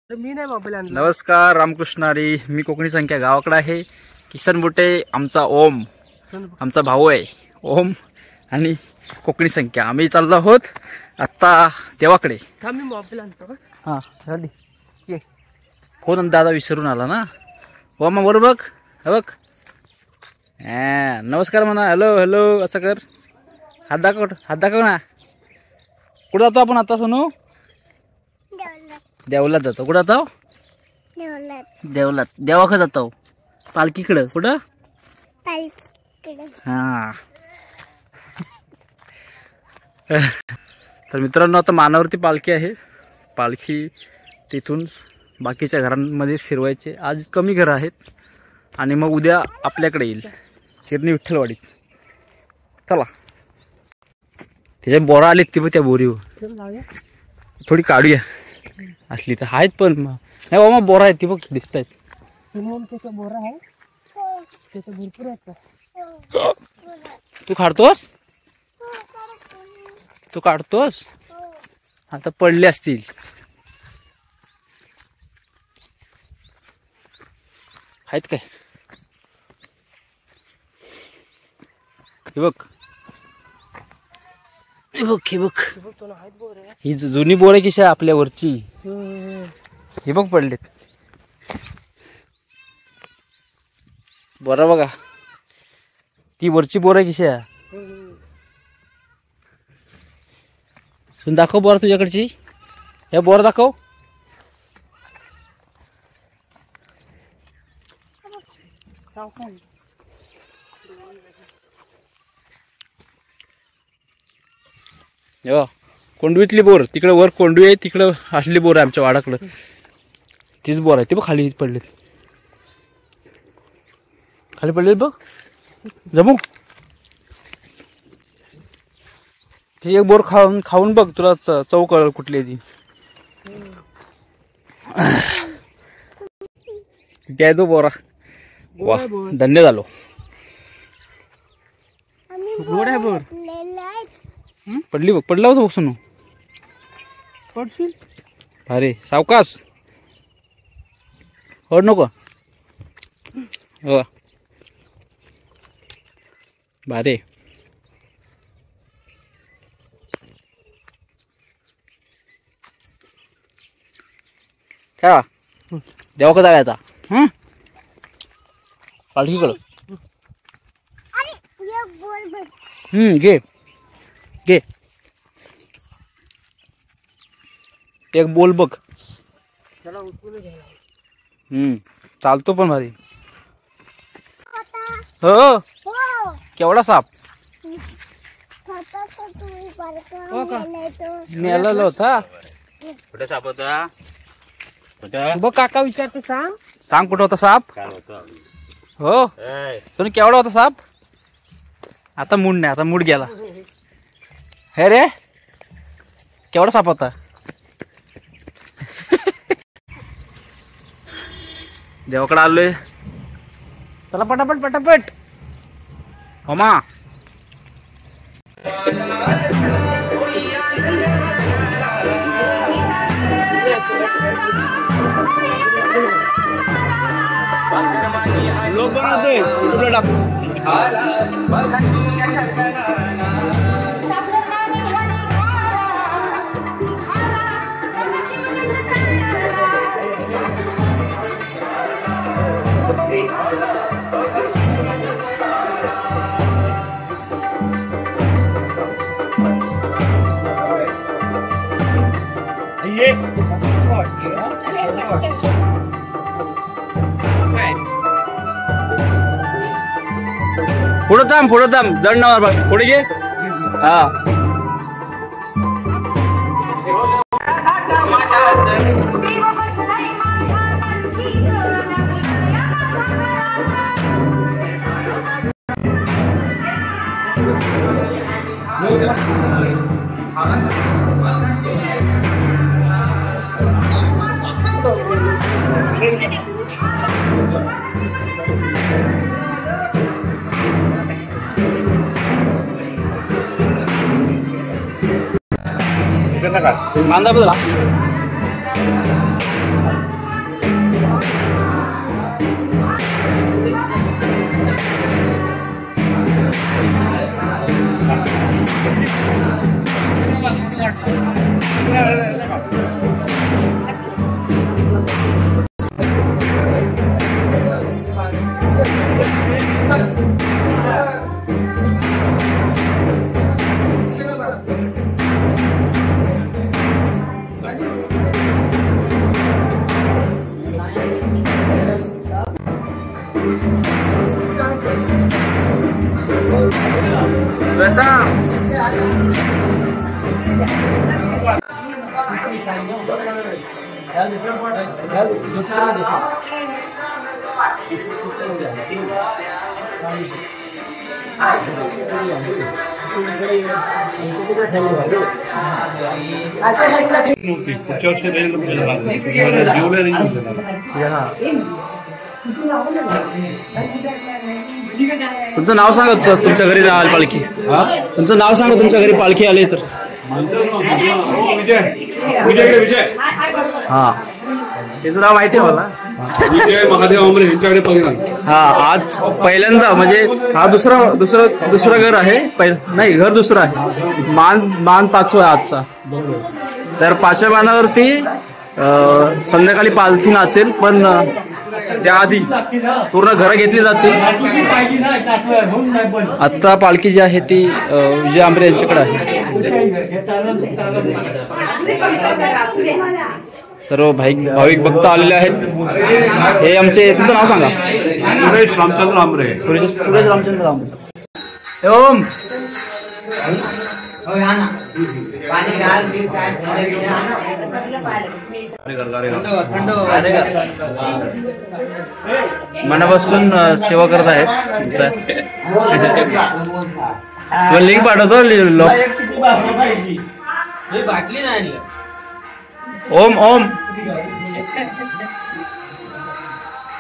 मी नाही मोबाईल आणला। नमस्कार, रामकृष्ण हरी। मी कोकणी संख्या गावाकडे आहे। किसन बुटे आमचा ओम, आमचा भाऊ आहे ओम आणि कोकणी संख्या। आम्ही चाललो आहोत आता देवाकडे। मी मोबाईल आणतो। हां राधी ये फोन दादा विसरून आला ना। ओमा बरोबर बघ, बघ नमस्कार म्हणा। हॅलो हॅलो असं कर, हात दाखव ना। कुठं जातो आपण आता सोनू? देवलात जातो। कुठं जातो? देवलात। देवाकडे जातो, पालखीकडे। कुठं? हां तर मित्रांनो, आता मानावरती पालखी आहे। पालखी तिथून बाकीच्या घरांमध्ये फिरवायचे। आज कमी घरं आहेत आणि मग उद्या आपल्याकडे येईल चिरणी विठ्ठलवाडीत। चला, त्याच्या बोरा आलीत ती, त्या बोरीवर थोडी काढूया। असली तर आहेत पण नाही बाबा, बोरा आहेत ती बघ, दिसत आहेत। बोरा आहे त्याचं भरपूर आहे। तू काढतोस? तू काढतोस? आता पडले असतील। आहेत काय? हे बघ, हे बघ, हे बघ, ही जुनी बोर आहे कशी आपल्या वरची। हे बघ पडलेत बोरा बघा, ती वरची बोर आहे कशी। दाखव बोरा तुझ्याकडची, या बोर दाखव। कोंडवीतली बोर तिकडे वर कोंडवी आहे, तिकडं असली बोर आहे आमच्या वाडाकडं। तीच बोर आहे ती बघ, खाली पडलेत, खाली पडलेत बघ। जमू ती एक बोर खाऊन बघ, तुला चव कळेल कुठली ती। काय तो बोरा, वा धन्य झालो। गोड आहे बोर। पडली बघ, पडला होता बघ सोनू। पडशील अरे सावकाश, ओढ नको। हो भारे, काय देवाकडे जायचं आता। पालखीकडं घे घे, एक बोल बघ। चालतो पण भारी। हो केवढा साप नेलेला होता। कुठे साप होता? बघ काका विचारतो, सांग कुठं होता साप? हो तुम्ही केवढा होता साप? आता मूड नाही, आता मूड गेला। हे रे केवढा साप होता? देवाकडे आलोय, चला पटापट पटापट। होमा लोक बनवतोय कुठं टाकू। पुढं थांब जड नवर बघ, पुढे घे। हा मांदा बदला। तुमचं नाव सांगा, तुमच्या घरी आली पालखी. तुमचं नाव सांगा, तुमच्या घरी पालखी आली तर. हा, त्याचं नाव माहिती आहे मला. हा, आज पहिल्यांदा म्हणजे हा दुसरं घर आहे. नाही, घर दुसरं आहे. मान 5वा आजचा. तर 5व्या मानावरती संध्याकाळी पालखी नाचेल, पण त्याआधी पूर्ण घरं घेतली जातील. आता पालखी जी आहे ती विजय आंबरे यांच्याकडे आहे. सर्व भाविक भक्त आलेले आहेत. हे आमचे, तुमचं नाव सांगा. सुरेश रामचंद्र आंबरे. सुरेश रामचंद्र आंबरे. ओम मनापासून सेवा करत आहेत. लिंक पाठवतो. ओम ओम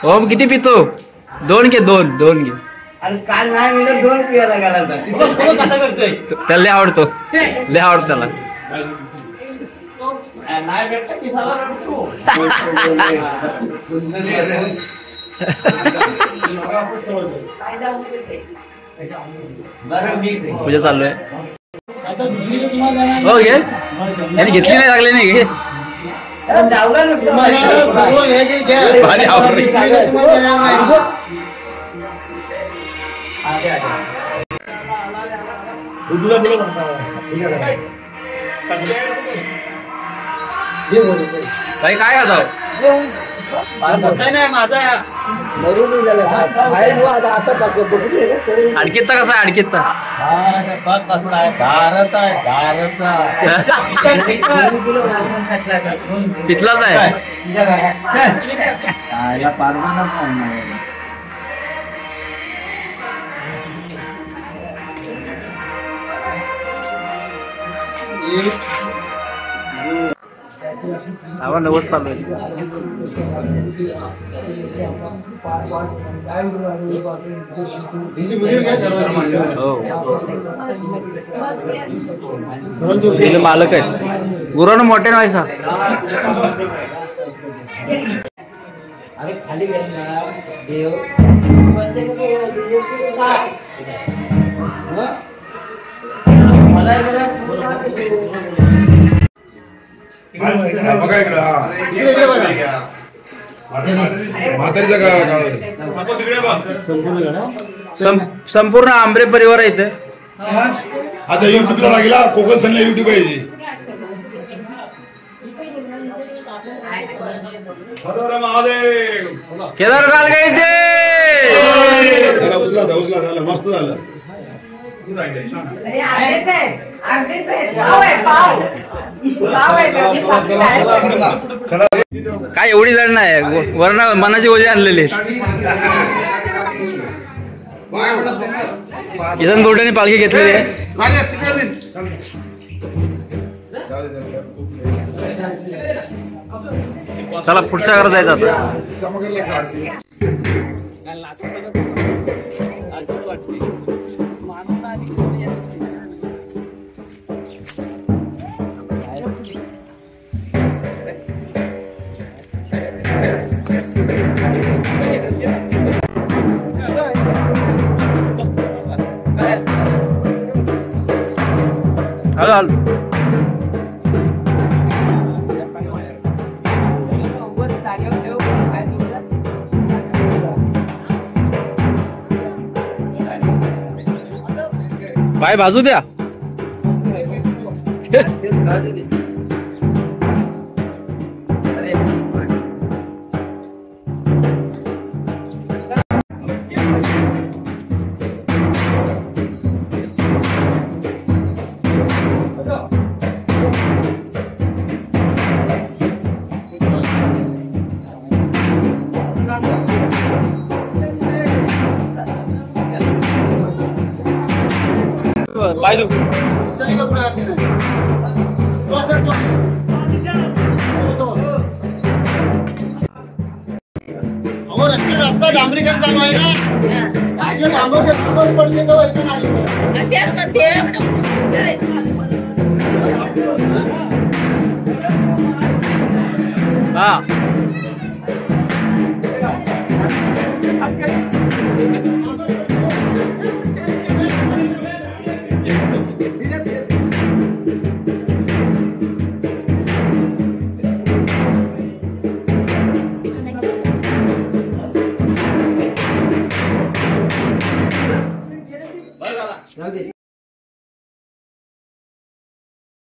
ओम किती पितो? 2 घे. 2 घे. काल नाही मिळत 2 पियाला गेला. त्याला लय आवडतो त्याला. पूजा चालू आहे. हो घे. यांनी घेतली नाही, लागले नाही. घे. काय काय आता माझा अडकीता कसा आहे? अडकीता तिथलाच आहे. आवा नवस चालू आहे. हो, मालक आहेत. गुरुनं मोठे व्हायचा. खाली देव संपूर्ण आंबरे परिवार आहे इथे. आता युट्यूबला लागला. कोकण सनला युट्यूब आहे. केदार काल काय ते उचला झालं. मस्त झालं. काय एवढी जण नाही, वरण मनाची ओझी आणलेली. किसन बोर्डाने पालखी घेतलेली आहे. चला पुढच्या घरात जायचं आता. हॅलो पाय बाजू द्या. बायलू रस्ता डांबरीकरण चालू आहे ना डांबर पडते हा जाऊ दे.